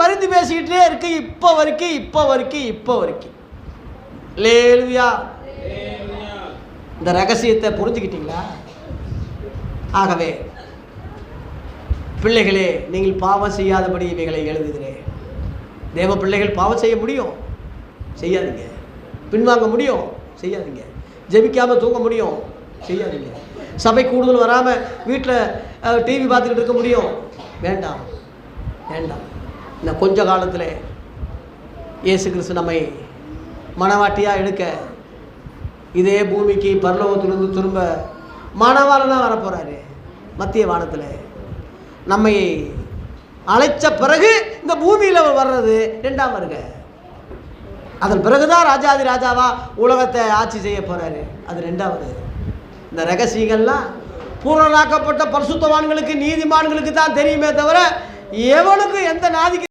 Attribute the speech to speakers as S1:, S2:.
S1: பரிந்து பேசிக்கிட்டே இருக்கு இப்போ வரைக்கும். அல்லேலூயா. இந்த ரகசியத்தை புரிஞ்சுக்கிட்டீங்களா? ஆகவே பிள்ளைகளே, நீங்கள் பாவம் செய்யாதபடி இவைகளை எழுதுகிறேன். தேவ பிள்ளைகள் பாவம் செய்ய முடியும், செய்யாதீங்க. பின்வாங்க முடியும், செய்யாதீங்க. ஜெபிக்காமல் தூங்க முடியும், செய்யாதீங்க. சபை கூடுதல் வராமல் வீட்டில் டிவி பார்த்துக்கிட்டு இருக்க முடியும், வேண்டாம். இந்த கொஞ்ச காலத்தில் இயேசு கிறிஸ்து நம்மை மணவாட்டியாக எடுக்க இதே பூமிக்கு பரலோகத்திலிருந்து திரும்ப மணவாளனாக வரப்போகிறாரு. மத்திய வானத்தில் நம்மை அழைச்ச பிறகு இந்த பூமியில் வர்றது 2ஆம் வருகை. அதன் பிறகுதான் ராஜாதி ராஜாவா உலகத்தை ஆட்சி செய்ய போகிறாரு. அது 2வது. இந்த ரகசியங்கள்லாம் பூரணராக்கப்பட்ட பரிசுத்தவான்களுக்கு, நீதிமான்களுக்கு தான் தெரியுமே தவிர எவனுக்கும் எந்த நாதிக்கு